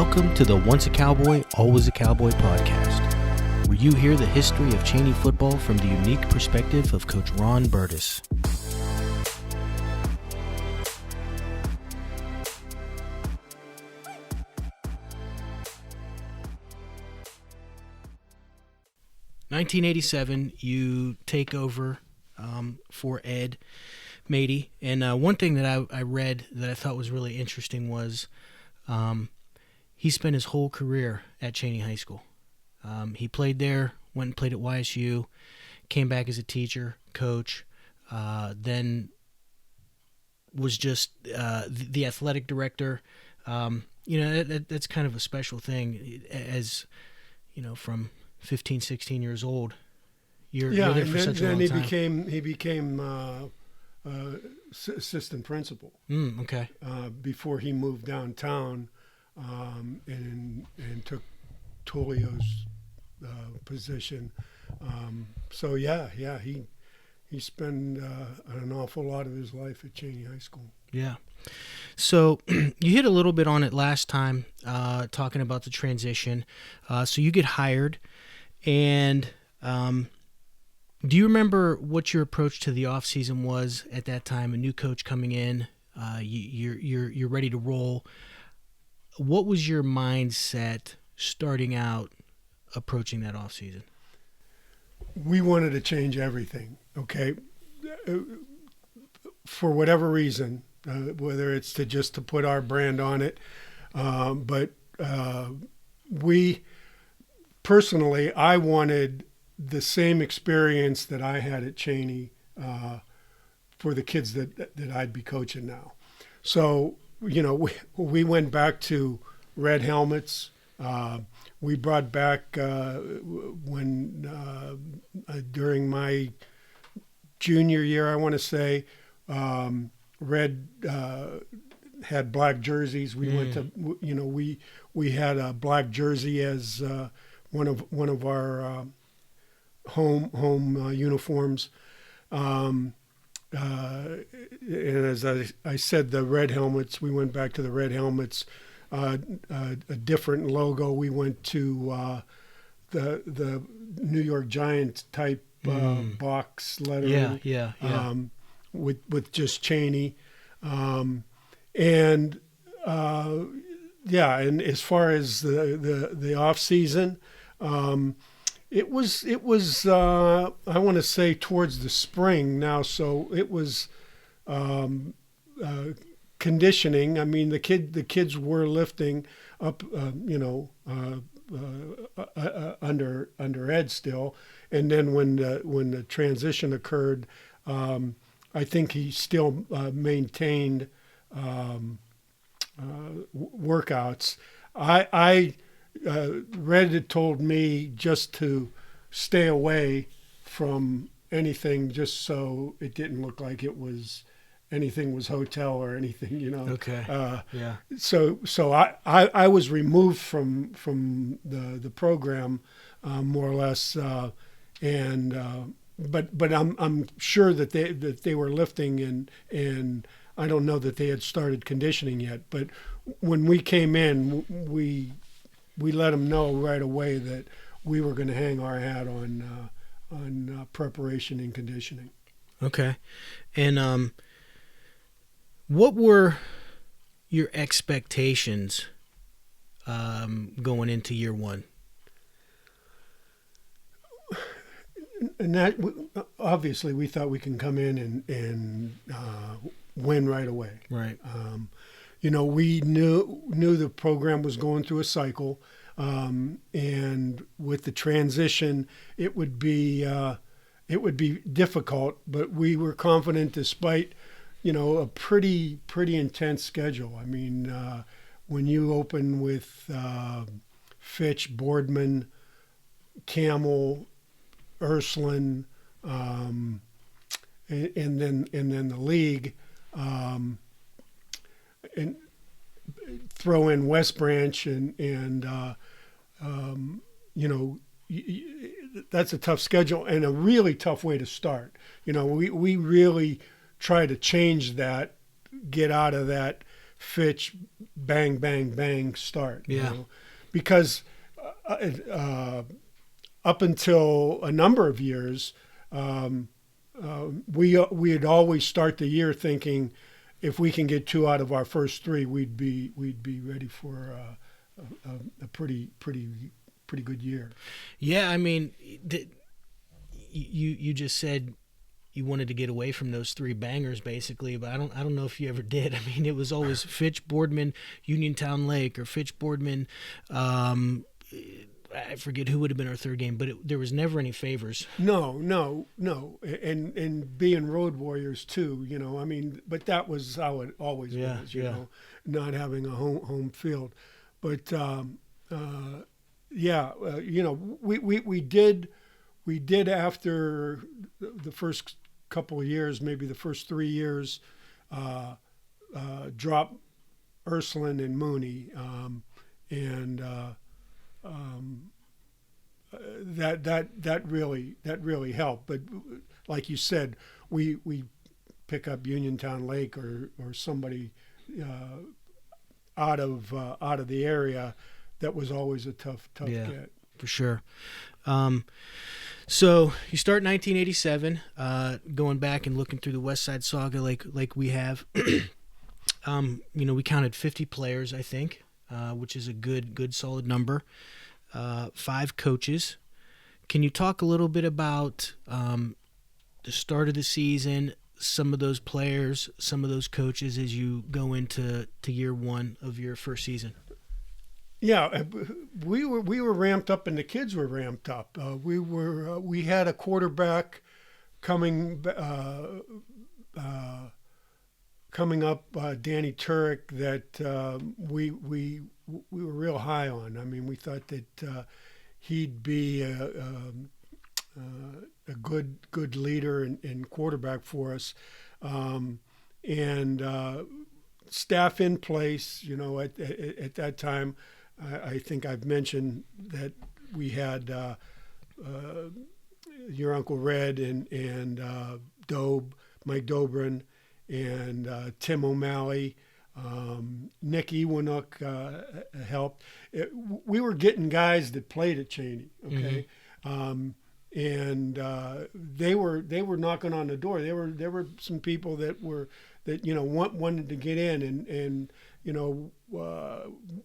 Welcome to the Once a Cowboy, Always a Cowboy podcast, where you hear the history of Chaney football from the unique perspective of Coach Ron Berdis. (1987), you take over for Ed Matey, and one thing that I read that I thought was really interesting was he spent his whole career at Chaney High School. He played there, went and played at YSU, came back as a teacher, coach, then was just the athletic director. That's kind of a special thing, as you know, from 15, 16 years old. You're there for such a long time. He became assistant principal. Okay. Before he moved downtown and took Tulio's position. He spent an awful lot of his life at Chaney High School. Yeah. So you hit a little bit on it last time, talking about the transition. So you get hired, and do you remember what your approach to the off season was at that time? A new coach coming in, you're ready to roll. What was your mindset starting out, approaching that off season? We wanted to change everything. Okay, for whatever reason, whether it's to put our brand on it, but we personally, I wanted the same experience that I had at Chaney for the kids that I'd be coaching now. So, we went back to red helmets. We brought back during my junior year, I want to say, red had black jerseys. We went to, we had a black jersey as one of our home uniforms. And as I said, the red helmets, we went back to the red helmets, a different logo. We went to the New York Giants type box lettering. Yeah. With just Chaney. And as far as the off season, it was I want to say towards the spring now, so it was conditioning. I mean, the kids were lifting up, under Ed still, and then when the transition occurred, I think he still maintained workouts. Red had told me just to stay away from anything, just so it didn't look like anything was hotel or anything, Okay. Yeah. So I was removed from the program, more or less, but I'm sure that they were lifting, and I don't know that they had started conditioning yet. But when we came in, we let them know right away that we were going to hang our hat on preparation and conditioning. Okay. And what were your expectations going into year one? And that, obviously, we thought we can come in and win right away. Right. We knew the program was going through a cycle, and with the transition, it would be difficult. But we were confident, despite a pretty intense schedule. I mean, when you open with Fitch, Boardman, Camel, Ursuline, and then the league, and throw in West Branch, and that's a tough schedule and a really tough way to start. We really try to change that, get out of that Fitch, bang, bang, bang, start. Yeah. You know? Because up until a number of years, we'd always start the year thinking, if we can get 2 out of our first 3, we'd be ready for a pretty good year. Yeah, I mean, you just said you wanted to get away from those 3 bangers, basically, but I don't know if you ever did. I mean, it was always Fitch, Boardman, Uniontown Lake, or Fitch, Boardman. I forget who would have been our third game, but there was never any favors. No, and being road warriors too, you know. I mean, but that was how it always was, you know, not having a home field. But you know, we did after the first couple of years, maybe the first 3 years, drop Ursuline and Mooney, and that really helped. But like you said, we pick up Uniontown Lake or somebody out of the area. That was always a tough get. For sure. So you start 1987, going back and looking through the West Side Saga like we have. You know, we counted 50 players, I think, which is a good solid number. 5 coaches. Can you talk a little bit about the start of the season, some of those players, some of those coaches as you go into year 1 of your first season? Yeah, we were ramped up, and the kids were ramped up. We had a quarterback coming up, Danny Turek, that we were real high on. I mean, we thought that he'd be a good leader and quarterback for us, and staff in place. You know, at that time, I think I've mentioned that we had your Uncle Red and Mike Dobrin, and Tim O'Malley. Nick Ewanook helped. We were getting guys that played at Chaney, okay, and they were knocking on the door. There were some people that you know wanted to get in, and you know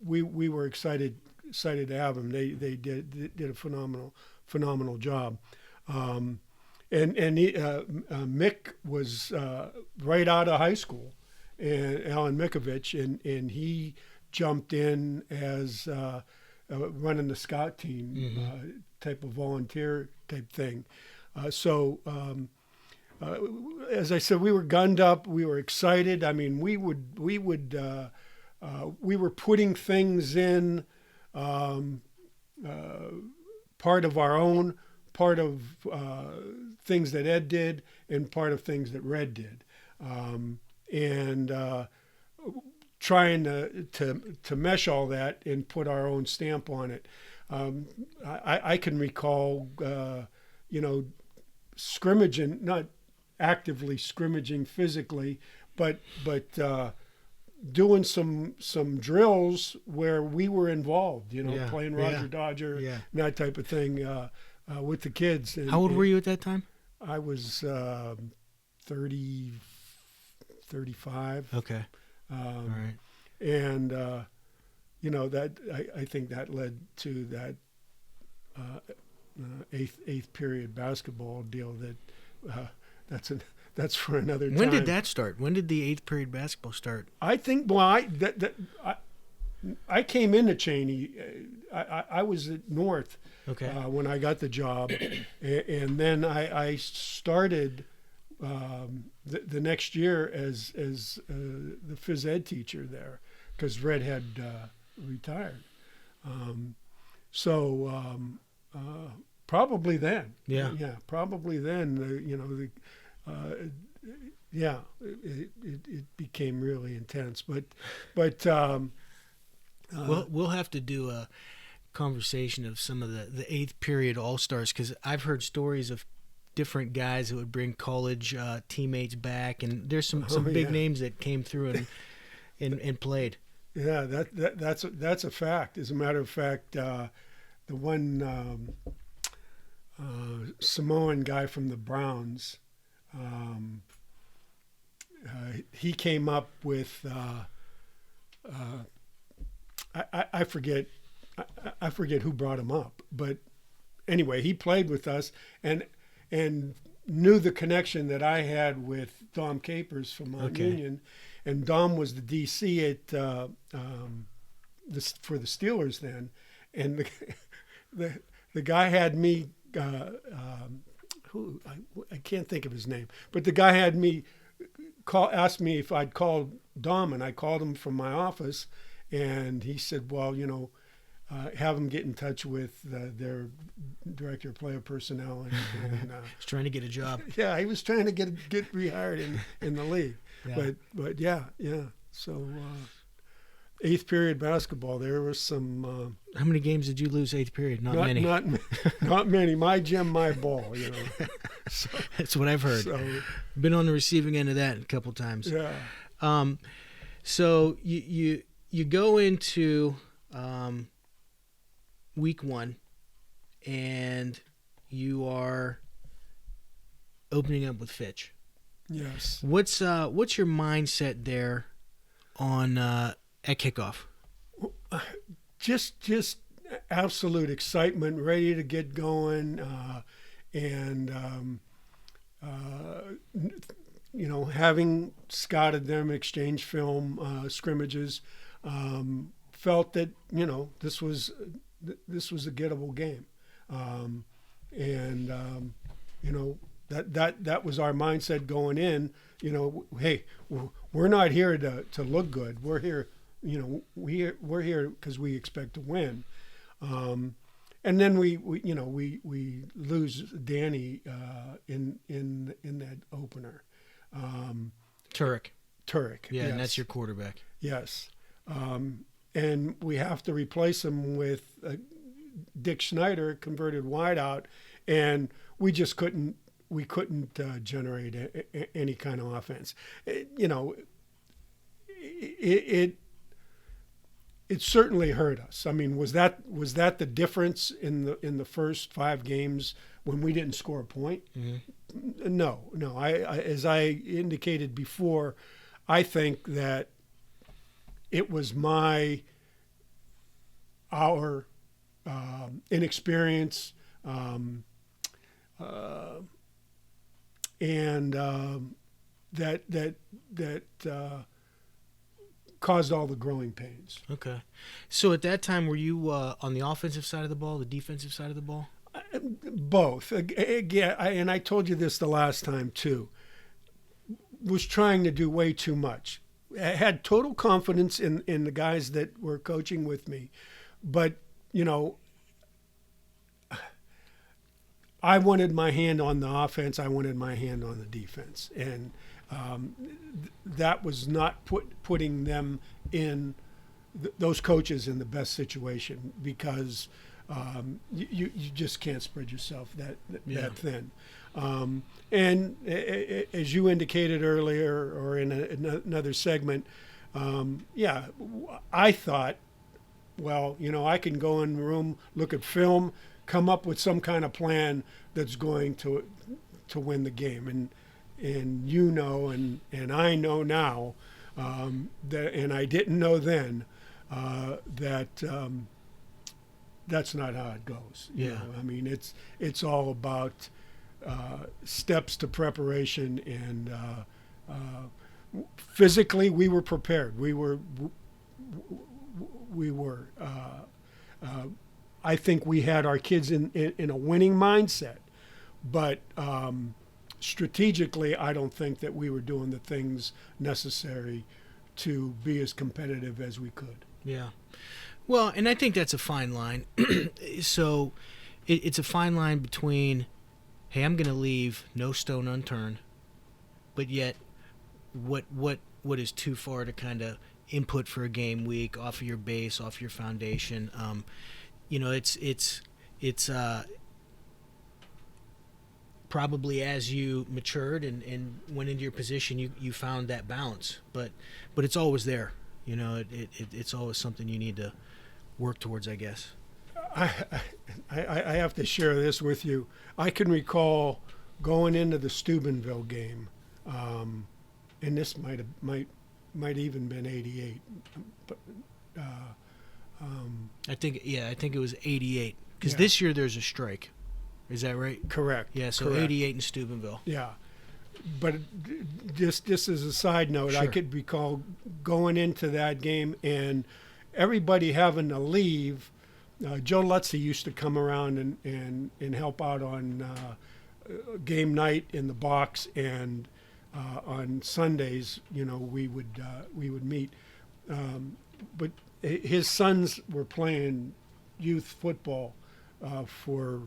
we were excited to have them. They did a phenomenal job. And Mick was right out of high school, and Alan Mikovich, and he jumped in as running the scout team, type of volunteer type thing. So as I said, we were gunned up. We were excited. I mean, we were putting things in, part of our own, part of things that Ed did, and part of things that Red did, and trying to mesh all that and put our own stamp on it. I can recall, you know, scrimmaging, not actively scrimmaging physically, but doing some drills where we were involved, you know, playing Roger Dodger, and that type of thing with the kids. How old were you at that time? I was 35. Okay. All right. And you know, that I think that led to that eighth period basketball deal. That's for another time. When did that start? When did the 8th period basketball start? I think I came into Chaney. I was at North when I got the job, and then I started the next year as the phys ed teacher there, because Red had retired. Probably then. Yeah. Probably then. You know, it became really intense. But we'll have to do a conversation of some of the 8th period all-stars, because I've heard stories of different guys that would bring college teammates back, and there's some big names that came through, and played. Yeah, that's a fact. As a matter of fact, the one Samoan guy from the Browns, he came up with I forget who brought him up, but anyway, he played with us and knew the connection that I had with Dom Capers from Mount Union, and Dom was the DC at for the Steelers then, and the guy had me who I can't think of his name, but the guy had me asked me if I'd called Dom, and I called him from my office, and he said, well, have him get in touch with their director of player personnel. And He's trying to get a job. Yeah, he was trying to get rehired in the league. Yeah. But yeah. So eighth period basketball, there was some. How many games did you lose eighth period? Not many. Not many. My gym, my ball. So, that's what I've heard. So, been on the receiving end of that a couple times. Yeah. So you go into week one, and you are opening up with Fitch. Yes. What's your mindset there on at kickoff? Just absolute excitement, ready to get going, and having scouted them, exchanged film, scrimmages, felt that this was a gettable game, that was our mindset going in. Hey, we're not here to look good. We're here, we're here because we expect to win. And then we lose Danny in that opener. Turek. Yeah, yes. And that's your quarterback. Yes. And we have to replace him with Dick Schneider, converted wideout, and we just couldn't generate any kind of offense. It certainly hurt us. I mean, was that the difference in the first 5 games when we didn't score a point? Mm-hmm. No. I as I indicated before, I think that it was our inexperience and that caused all the growing pains. Okay. So at that time, were you on the offensive side of the ball, the defensive side of the ball? Both. Again, and I told you this the last time too. Was trying to do way too much. I had total confidence in the guys that were coaching with me, but I wanted my hand on the offense. I wanted my hand on the defense, and that was not putting them in those coaches in the best situation, because you just can't spread yourself that thin. And as you indicated earlier, or in another segment, I thought, well, I can go in the room, look at film, come up with some kind of plan that's going to win the game, and and I know now that, and I didn't know then, that that's not how it goes. I mean, it's all about steps to preparation, and physically we were prepared. We were. I think we had our kids in a winning mindset, but strategically, I don't think that we were doing the things necessary to be as competitive as we could. Yeah. Well, and I think that's a fine line. So it's a fine line between, hey, I'm going to leave no stone unturned, but yet what is too far to kind of input for a game week off of your base, off your foundation. It's probably as you matured and went into your position, you found that balance, but it's always there. You know, it's always something you need to work towards, I guess. I have to share this with you. I can recall going into the Steubenville game, and this might even been '88. But I think it was '88 because Yeah. this year there's a strike. Is that right? correct. Yeah, so correct. '88 in Steubenville. Yeah, but just as a side note, I Sure. could recall going into that game and everybody having to leave. Joe Lutzy used to come around and help out on game night in the box, and on Sundays, we would meet. But his sons were playing youth football for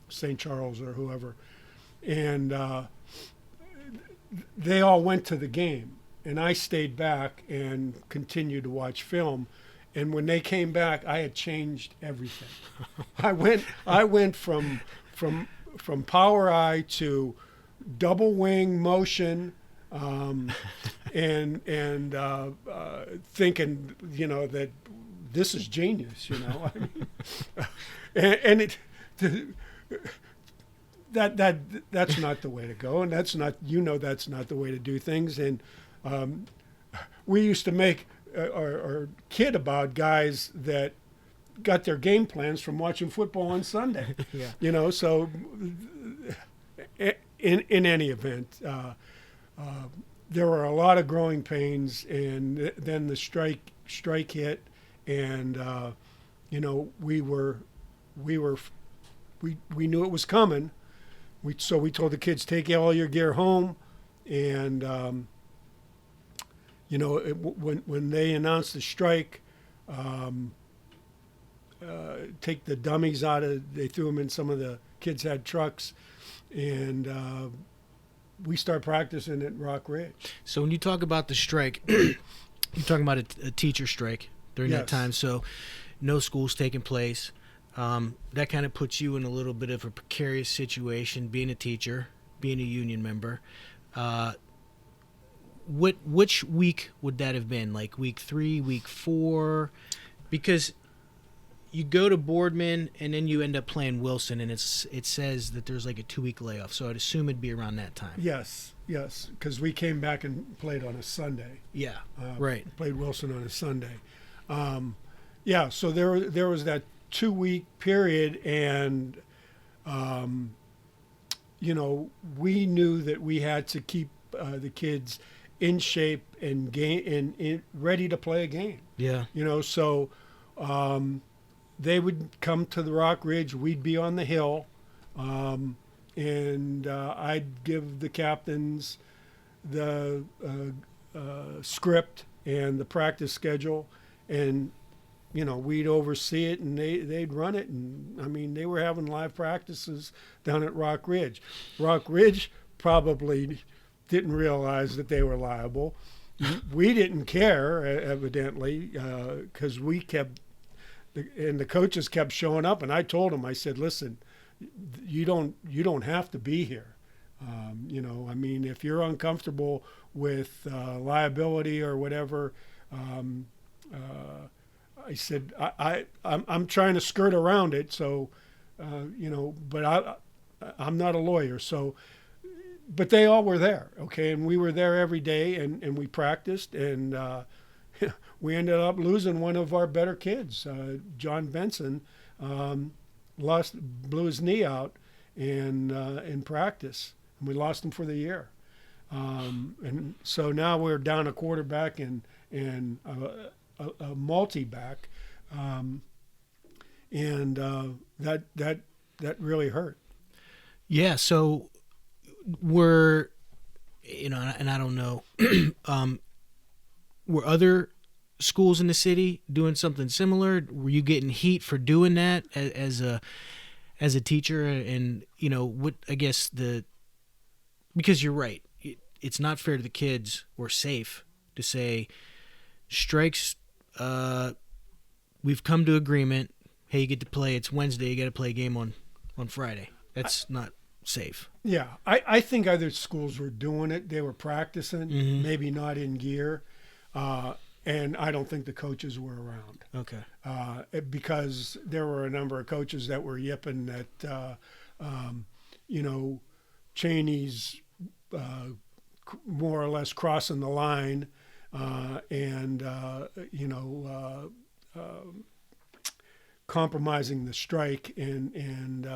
St. Charles or whoever, and they all went to the game, and I stayed back and continued to watch film. And when they came back, I had changed everything. I went from power eye to double wing motion, and thinking that this is genius. I mean, and it. That's not the way to go, and that's not the way to do things. And we used to make or kid about guys that got their game plans from watching football on Sunday. Yeah. So in any event, there were a lot of growing pains, and then the strike hit, and we knew it was coming. So we told the kids, take all your gear home, and when they announced the strike, take the dummies out of. They threw them in. Some of the kids had trucks, and we start practicing at Rock Ridge. So when you talk about the strike, you're talking about a teacher strike during that Yes. time. So no school's taking place. That kind of puts you in a little bit of a precarious situation, being a teacher, being a union member. Which week would that have been? Like week 3, week 4? Because you go to Boardman and then you end up playing Wilson, and it says that there's like a 2-week layoff. So I'd assume it'd be around that time. Yes, because we came back and played on a Sunday. Yeah, right. Played Wilson on a Sunday. So there was that 2-week period, and we knew that we had to keep the kids in shape and ready to play a game. Yeah. So they would come to the Rock Ridge. We'd be on the hill, and I'd give the captains the script and the practice schedule, and we'd oversee it, and they'd run it. And I mean, they were having live practices down at Rock Ridge. Rock Ridge probably didn't realize that they were liable. We didn't care, evidently, because we kept, and the coaches kept showing up. And I told them, I said, listen, you don't have to be here. I mean, if you're uncomfortable with liability or whatever, I said, I'm trying to skirt around it, so, but I'm not a lawyer, so, but they all were there, okay, and we were there every day, and we practiced, and we ended up losing one of our better kids, John Benson, blew his knee out in practice, and we lost him for the year. And so now we're down a quarterback and a multi-back, and that really hurt. Yeah, so were, and I don't know, were other schools in the city doing something similar? Were you getting heat for doing that as a teacher? And what, I guess because you're right, it's not fair to the kids or safe to say strikes. We've come to agreement. Hey, you get to play. It's Wednesday. You got to play a game on Friday. That's not safe. Yeah, I think other schools were doing it. They were practicing, maybe not in gear. And and I don't think the coaches were around. Okay. Because there were a number of coaches that were yipping that, Chaney's more or less crossing the line, compromising the strike, and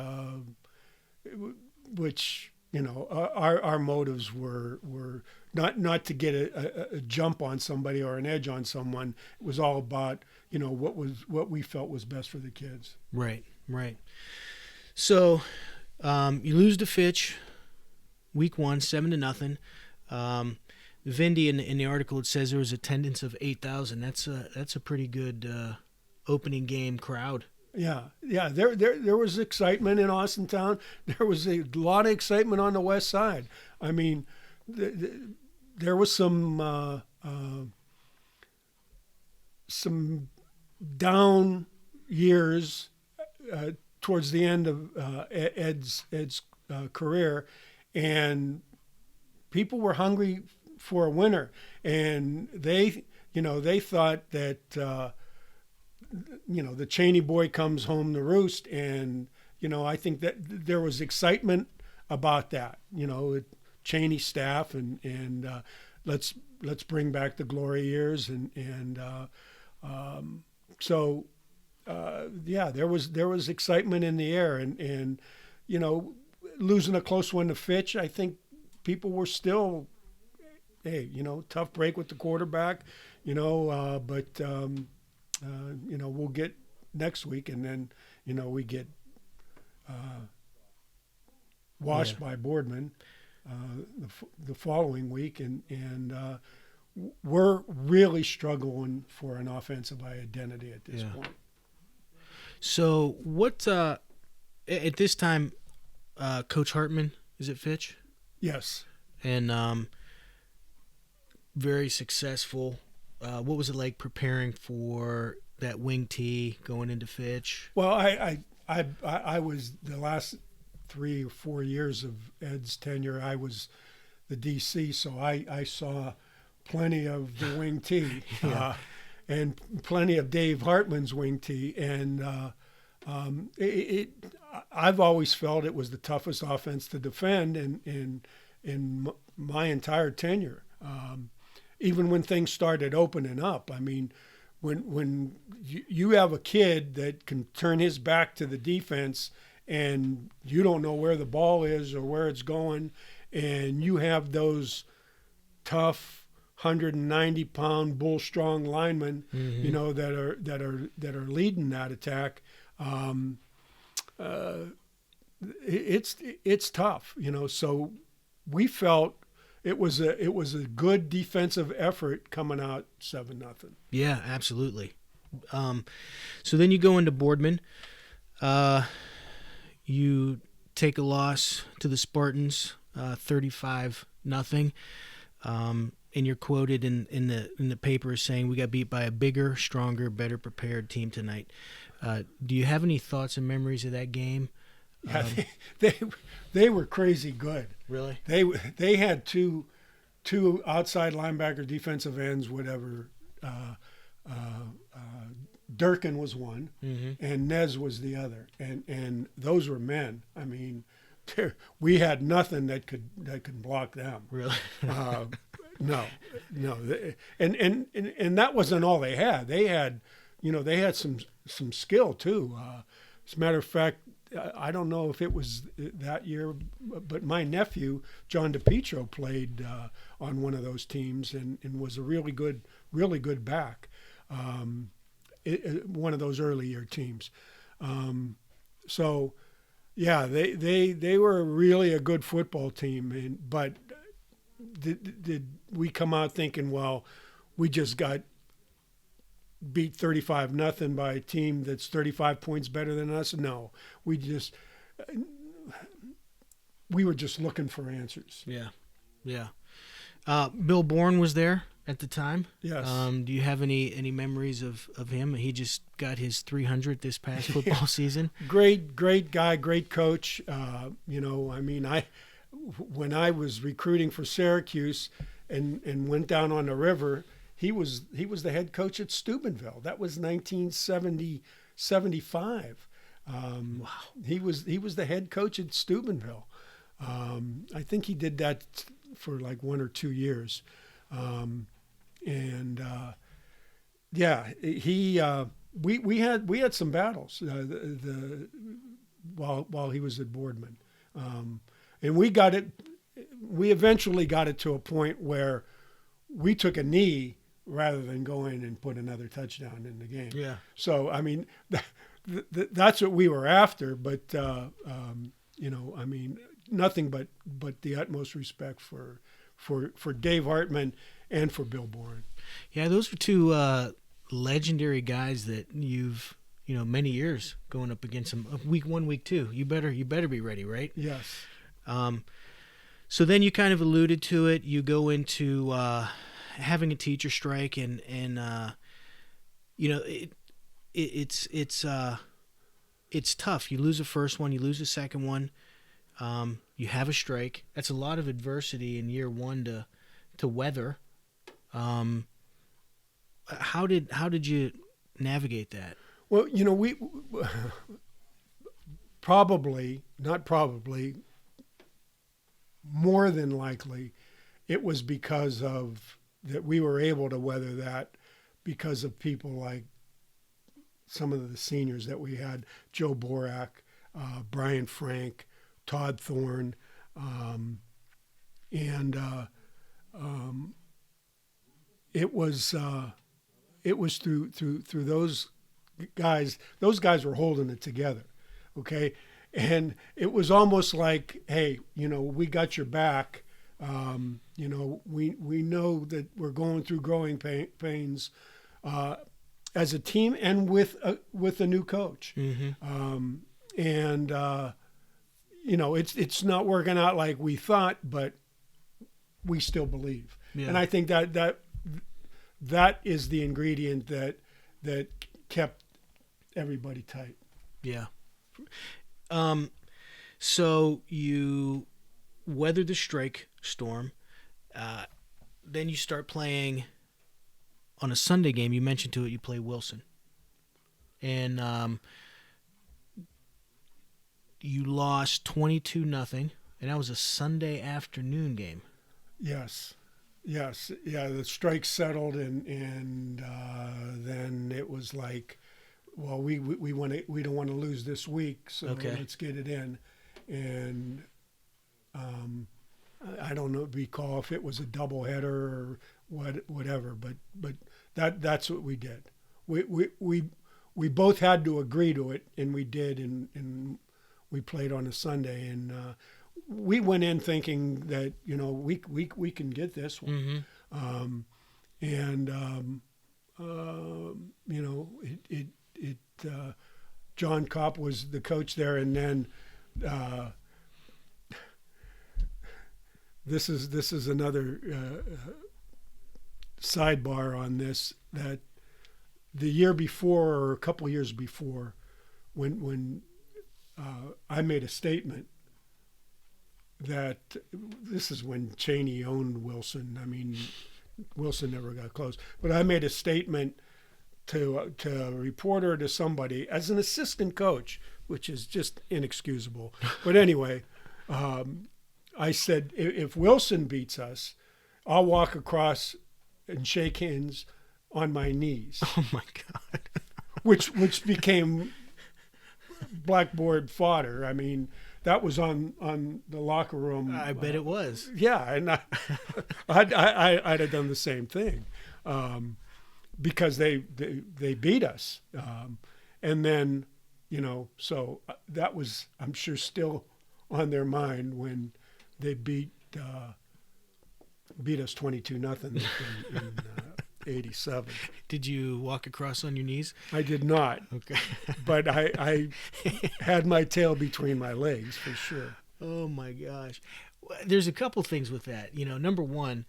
which our motives were not to get a jump on somebody or an edge on someone. It was all about what we felt was best for the kids. Right. So you lose to Fitch, week 1, 7-0. Vindy in the article, it says there was attendance of 8,000. That's a pretty good opening game crowd. Yeah. There was excitement in Austintown. There was a lot of excitement on the west side. I mean, there was some down years towards the end of Ed's career, and people were hungry for a winner, and they thought that the Chaney boy comes home to roost, and I think that there was excitement about that. Chaney staff and let's bring back the glory years, so there was excitement in the air, and losing a close one to Fitch, I think people were still, tough break with the quarterback, but we'll get next week, and then we get washed by Boardman the following week, and we're really struggling for an offensive identity at this point. So what at this time, Coach Hartman is at Fitch? Yes. And very successful. What was it like preparing for that wing tee going into Fitch? Well, I was the last 3 or 4 years of Ed's tenure. I was the DC, so I saw plenty of the wing tee and plenty of Dave Hartman's wing tee, and I've always felt it was the toughest offense to defend in my entire tenure. Even when things started opening up, I mean, when you have a kid that can turn his back to the defense and you don't know where the ball is or where it's going, and you have those tough 190-pound bull-strong linemen, that are leading that attack, it's tough, So we felt it was a good defensive effort coming out 7-0. Yeah, absolutely. So then you go into Boardman. You take a loss to the Spartans, 35-0. And you're quoted in the paper as saying, "We got beat by a bigger, stronger, better prepared team tonight." Do you have any thoughts and memories of that game? Yeah, they were crazy good. Really? They had two outside linebacker defensive ends, whatever. Durkin was one, and Nez was the other, and those were men. I mean, we had nothing that could block them. Really? No, and that wasn't all they had. They had some skill too. As a matter of fact, I don't know if it was that year, but my nephew John DePietro played on one of those teams and was a really good back. One of those early year teams. So, yeah, they were really a good football team. But did we come out thinking, well, we just got beat 35-0 by a team that's 35 points better than us? No, we were just looking for answers. Yeah. Bill Bourne was there at the time. Yes. Do you have any memories of him? He just got his 300th this past football season. Great guy, great coach. When I was recruiting for Syracuse and went down on the river, he was the head coach at Steubenville. That was 1975. Wow. He was the head coach at Steubenville. I think he did that for like 1 or 2 years. We had some battles while he was at Boardman, and we eventually got it to a point where we took a knee rather than go in and put another touchdown in the game. Yeah. So I mean, that's what we were after. But nothing but the utmost respect for Dave Hartman and for Bill Boren. Yeah, those are two legendary guys that you've many years going up against them. Week 1, week 2. You better be ready, right? Yes. So then you kind of alluded to it. You go into having a teacher strike, and it's tough. You lose the first one, you lose the second one. You have a strike. That's a lot of adversity in year 1 to weather. How did you navigate that? Well, we not probably, more than likely, it was because of that we were able to weather that because of people like some of the seniors that we had, Joe Borak, Brian Frank, Todd Thorne, it was through those guys. Those guys were holding it together, okay? And it was almost like, hey, we got your back. We know that we're going through growing pains as a team and with a new coach. Mm-hmm. It's not working out like we thought, but we still believe. Yeah. And I think that is the ingredient that kept everybody tight. Yeah. So you weather the strike storm. Then you start playing on a Sunday game. You mentioned to it, you play Wilson. And you lost 22-0, and that was a Sunday afternoon game. Yes. Yeah, the strike settled, and then it was like, well, we don't want to lose this week, so let's get it in. And I don't recall if it was a doubleheader or whatever, but that's what we did. We both had to agree to it, and we did, and we played on a Sunday, and we went in thinking that we can get this one. Mm-hmm. John Kopp was the coach there, and then this is another sidebar on this, that the year before or a couple years before, when I made a statement that this is when Chaney owned Wilson. I mean, Wilson never got close, but I made a statement to a reporter or to somebody as an assistant coach, which is just inexcusable. But anyway, I said, if Wilson beats us, I'll walk across and shake hands on my knees. Oh my God. which became blackboard fodder. I mean, that was on the locker room. I bet it was. Yeah, and I'd have done the same thing, because they beat us, and then so that was, I'm sure, still on their mind when they beat us 22-0 in 87. Did you walk across on your knees? I did not. Okay. But I had my tail between my legs for sure. Oh my gosh. There's a couple things with that. Number one,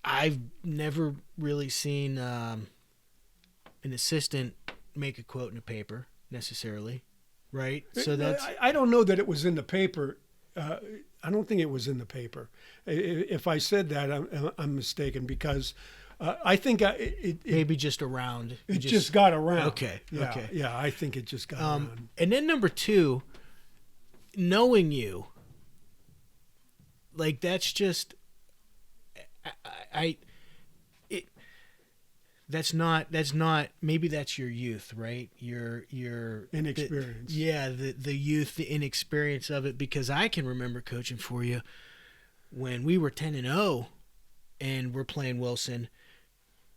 I've never really seen an assistant make a quote in a paper necessarily, right? So that's. I don't know that it was in the paper. I don't think it was in the paper. If I said that, I'm mistaken, because I think it maybe just around. It just got around. Okay. Yeah, Okay. Yeah, I think it just got around. And then number two, knowing you, like that's just, that's not. Maybe that's your youth, right? Your Inexperience. The youth, the inexperience of it. Because I can remember coaching for you when we were 10-0, and we're playing Wilson.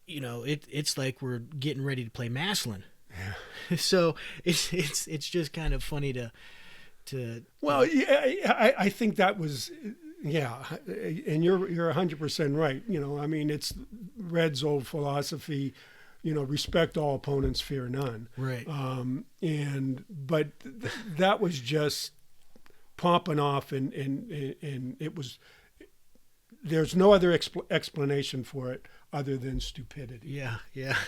You know, it's like we're getting ready to play Maslin. Yeah. So it's just kind of funny to. Well, yeah, I think that was. Yeah, and you're 100% right. You know, I mean, it's Red's old philosophy. You know, respect all opponents, fear none. Right. But that was just popping off, and it was. There's no other explanation for it other than stupidity. Yeah, yeah.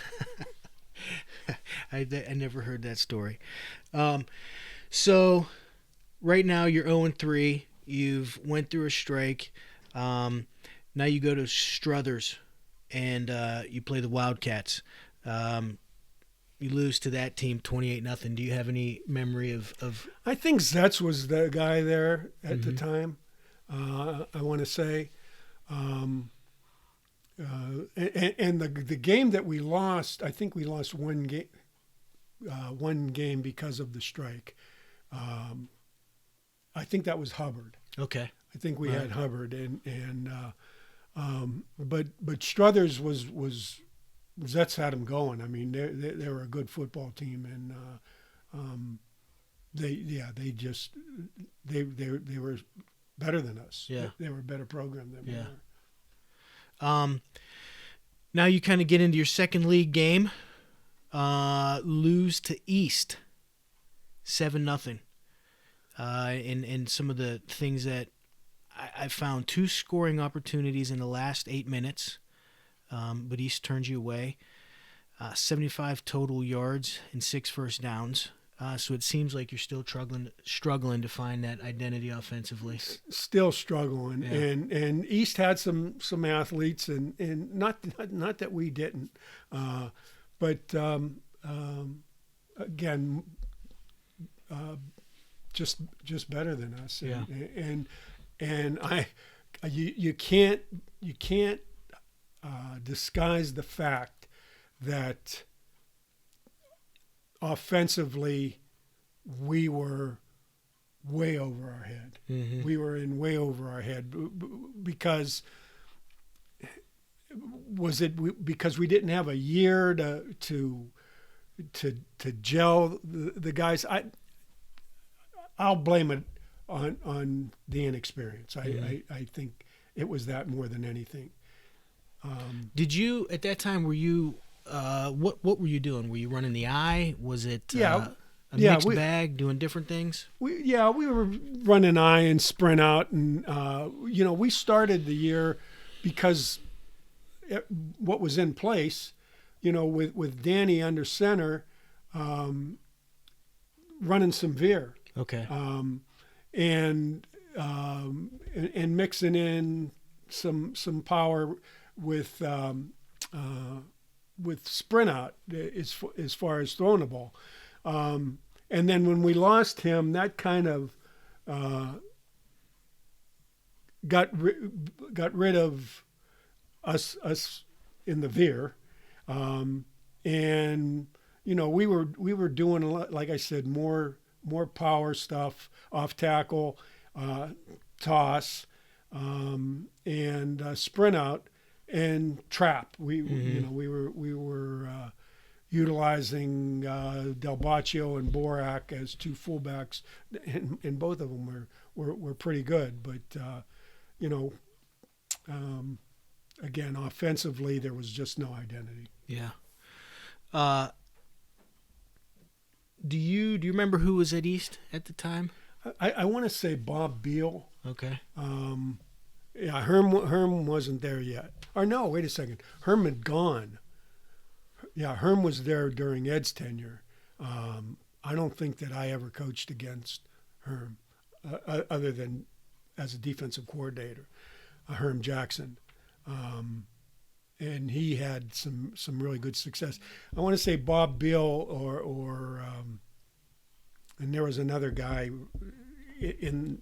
I never heard that story. So right now you're 0-3. You've went through a strike. Now you go to Struthers, and you play the Wildcats. You lose to that team 28-0. Do you have any memory of? I think Zetz was the guy there at the time. I want to say, and the game that we lost, I think we lost one game because of the strike. I think that was Hubbard. Okay. I think we had Hubbard, but Struthers was Zetz had them going. I mean, they were a good football team, and they were better than us. Yeah. They were a better program than we were. Now you kind of get into your second league game, lose to East, 7-0. And some of the things that I found, 2 scoring opportunities in the last 8 minutes, but East turns you away. 75 total yards and 6 first downs. So it seems like you're still struggling to find that identity offensively. Still struggling, yeah. and East had some athletes, and not that we didn't, but again, just better than us. Yeah. And you can't disguise the fact that offensively we were way over our head. Mm-hmm. We were in way over our head because because we didn't have a year to gel the guys. I'll blame it on the inexperience. I think it was that more than anything. Did you at that time? Were you what were you doing? Were you running the eye? Was it a mixed bag, doing different things? We were running eye and sprint out, and we started the year because what was in place, with Danny under center, running some veer. Okay. And mixing in some power with sprint out as far as throwing the ball. And then when we lost him, that kind of got rid of us in the veer. And we were doing a lot, like I said, more power stuff, off tackle, toss, and sprint out and trap. We were utilizing Del Baccio and Borak as 2 fullbacks, and both of them were pretty good. But again, offensively, there was just no identity. Yeah. Do you remember who was at East at the time? I want to say Bob Beal. Okay. Yeah, Herm wasn't there yet. Or no, wait a second. Herm had gone. Yeah, Herm was there during Ed's tenure. I don't think that I ever coached against Herm, other than as a defensive coordinator, Herm Jackson. and he had some really good success. I want to say Bob Beal or and there was another guy in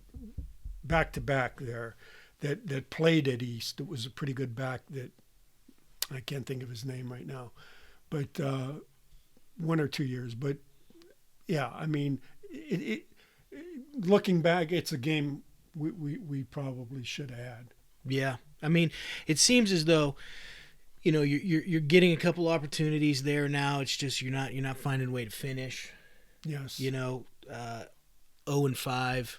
back to back there that played at East. It was a pretty good back that I can't think of his name right now, but 1 or 2 years. But yeah, I mean, looking back, it's a game we probably should have had. Yeah, I mean, it seems as though, you know, you're getting a couple opportunities there now. It's just you're not finding a way to finish. Yes. You know, 0-5.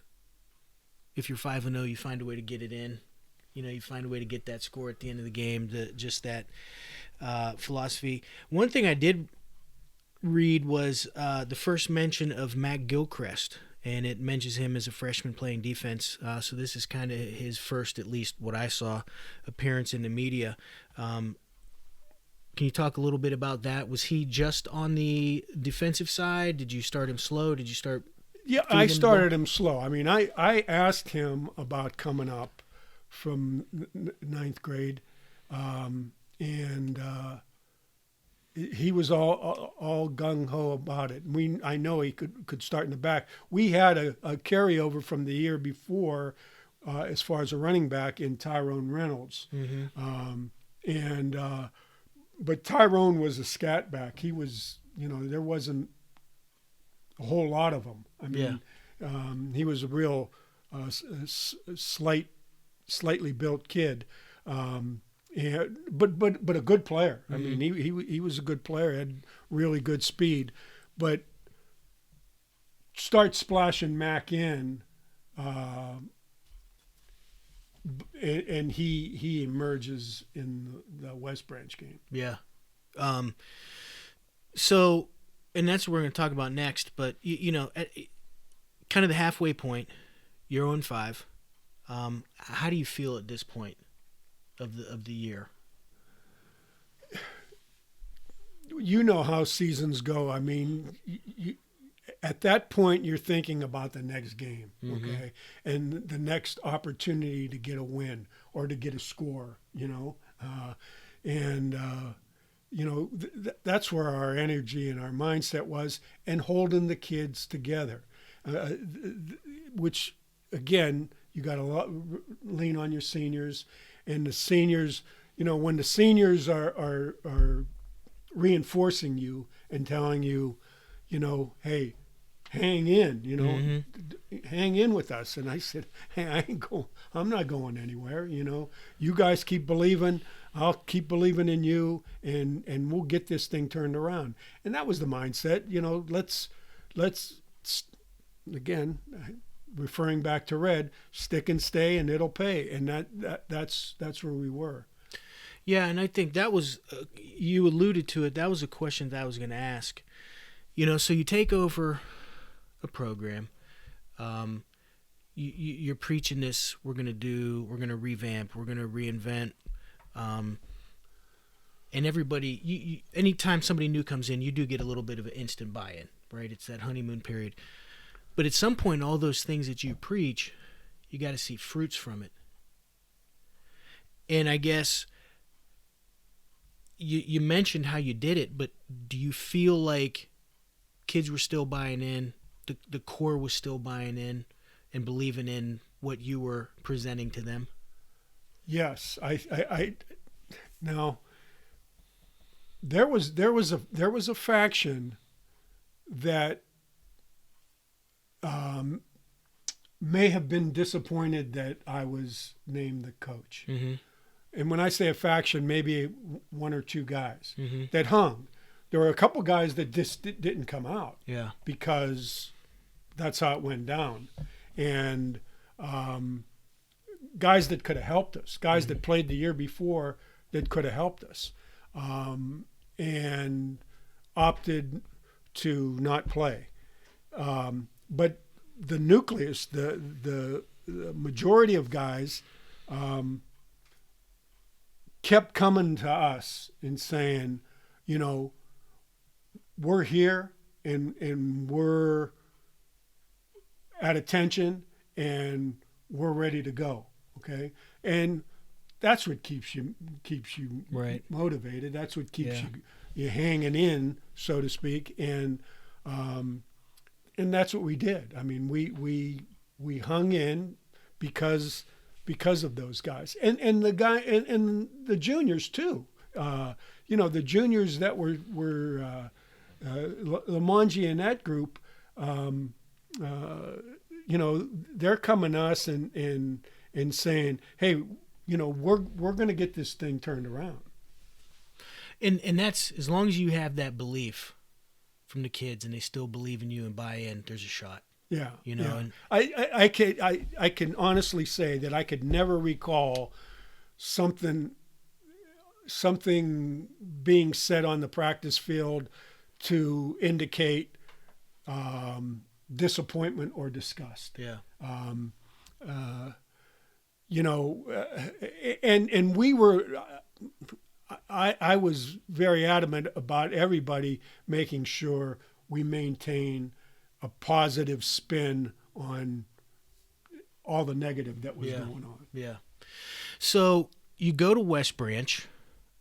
If you're 5-0, you find a way to get it in. You know, you find a way to get that score at the end of the game. Just that philosophy. One thing I did read was the first mention of Matt Gilchrist, and it mentions him as a freshman playing defense. So this is kind of his first, at least what I saw, appearance in the media. Can you talk a little bit about that? Was he just on the defensive side? Did you start him slow? Did you start? Yeah, I started him slow. I mean, I asked him about coming up from ninth grade, and he was all gung ho about it. I know he could start in the back. We had a carryover from the year before, as far as a running back in Tyrone Reynolds, but Tyrone was a scat back. He was, you know, there wasn't a whole lot of them. I mean, he was a real slightly built kid, but a good player. I mean, he was a good player, had really good speed, but start splashing Mac in, and he emerges in the West Branch game. Yeah. So, and that's what we're going to talk about next. But you know, at kind of the halfway point, you're 0-5. How do you feel at this point of the year? You know how seasons go. I mean, at that point, you're thinking about the next game, okay, and the next opportunity to get a win or to get a score. You know, you know, that's where our energy and our mindset was, and holding the kids together, which, again, you got to lean on your seniors. And the seniors, you know, when the seniors are reinforcing you and telling you, you know, hey, hang in, you know, hang in with us. And I said, hey, I'm not going anywhere. You know, you guys keep believing. I'll keep believing in you, and we'll get this thing turned around. And that was the mindset. You know, let's again, referring back to Red, stick and stay, and it'll pay. And that's where we were. Yeah, and I think that was you alluded to it. That was a question that I was going to ask. You know, so you take over a program. You're preaching this. We're going to revamp. We're going to reinvent. And everybody, anytime somebody new comes in, you do get a little bit of an instant buy-in, right? It's that honeymoon period. But at some point, all those things that you preach, you got to see fruits from it. And I guess you mentioned how you did it, but do you feel like kids were still buying in, the core was still buying in and believing in what you were presenting to them? Yes, I now there was a faction that may have been disappointed that I was named the coach. And when I say a faction, maybe 1 or 2 guys that hung. There were a couple guys that just didn't come out, because that's how it went down. And guys that could have helped us, guys that played the year before that could have helped us, and opted to not play. But the nucleus, the majority of guys kept coming to us and saying, you know, we're here and we're at attention and we're ready to go. Okay. And that's what keeps you right. motivated. That's what keeps Yeah. you hanging in, so to speak. And that's what we did. I mean, we hung in because of those guys, and the juniors too. The juniors that were Lamonji and that group. They're coming to us and saying, hey, we're going to get this thing turned around. And that's, as long as you have that belief from the kids and they still believe in you and buy in, there's a shot. Yeah. Yeah. And I can honestly say that I could never recall something being said on the practice field to indicate disappointment or disgust. Yeah. And we were. I was very adamant about everybody making sure we maintain a positive spin on all the negative that was going on. Yeah. So you go to West Branch,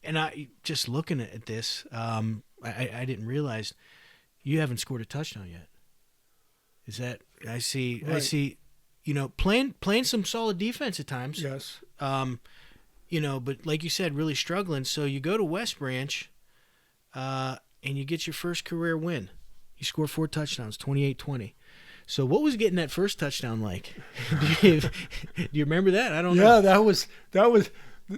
and I just looking at this, I didn't realize you haven't scored a touchdown yet. Is that I see? Right. I see. Playing some solid defense at times. Yes. But like you said, really struggling. So you go to West Branch, and you get your first career win. You score 4 touchdowns, 28-20. So what was getting that first touchdown like? Do you remember that? I don't know. Yeah,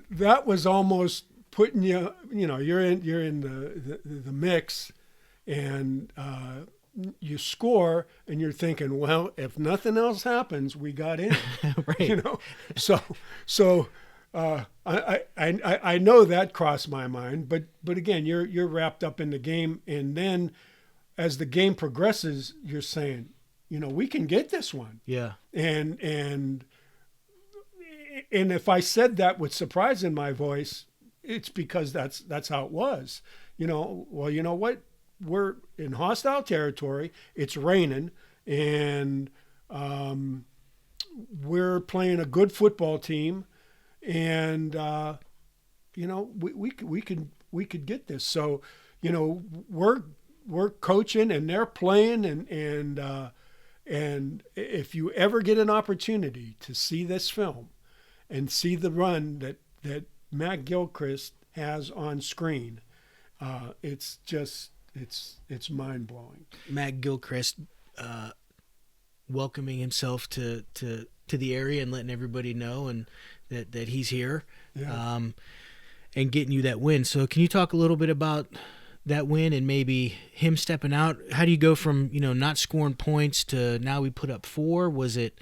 that was almost putting you. You're in the mix, and you score, and you're thinking, well, if nothing else happens, we got in. Right. So I know that crossed my mind, but again, you're wrapped up in the game, and then as the game progresses, you're saying, we can get this one. Yeah. And if I said that with surprise in my voice, it's because that's how it was. Well, you know what? We're in hostile territory. It's raining, and we're playing a good football team, and we could get this. So we're coaching, and they're playing, and if you ever get an opportunity to see this film and see the run that Matt Gilchrist has on screen, it's mind blowing. Matt Gilchrist welcoming himself to the area and letting everybody know and that he's here, and getting you that win. So can you talk a little bit about that win and maybe him stepping out? How do you go from not scoring points to now we put up 4? Was it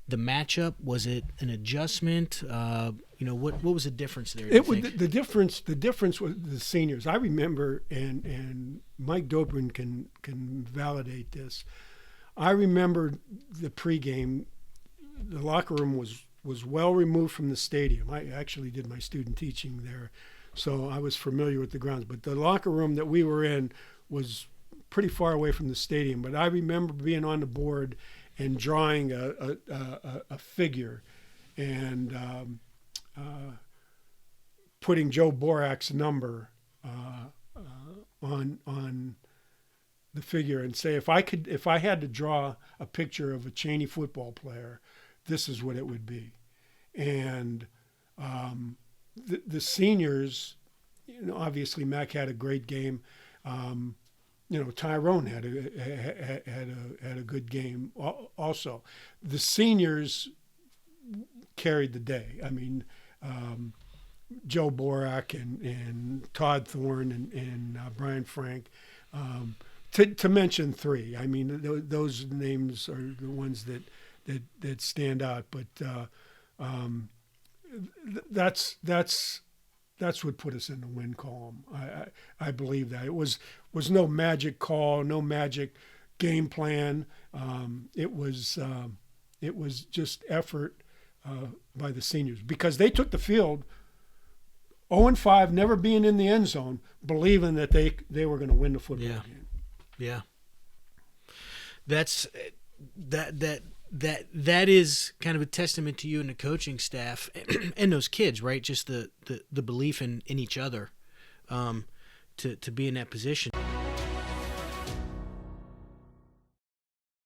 the matchup? Was it an adjustment? What was the difference there? The difference was the seniors. I remember, and Mike Dobrin can validate this. I remember the pregame. The locker room was well removed from the stadium. I actually did my student teaching there, so I was familiar with the grounds. But the locker room that we were in was pretty far away from the stadium. But I remember being on the board and drawing a figure and putting Joe Borak's number on the figure and say, if I had to draw a picture of a Chaney football player, this is what it would be. And the seniors, obviously Mac had a great game. Tyrone had a good game also. The seniors carried the day. I mean, Joe Borak and Todd Thorne and Brian Frank, to mention 3. I mean, those names are the ones that stand out. But that's what put us in the win column. I believe that it was no magic call, no magic game plan. It was just effort by the seniors, because they took the field 0-5, never being in the end zone, believing that they were going to win the football game. Yeah. That's that that is kind of a testament to you and the coaching staff and those kids, right? Just the belief in each other to be in that position.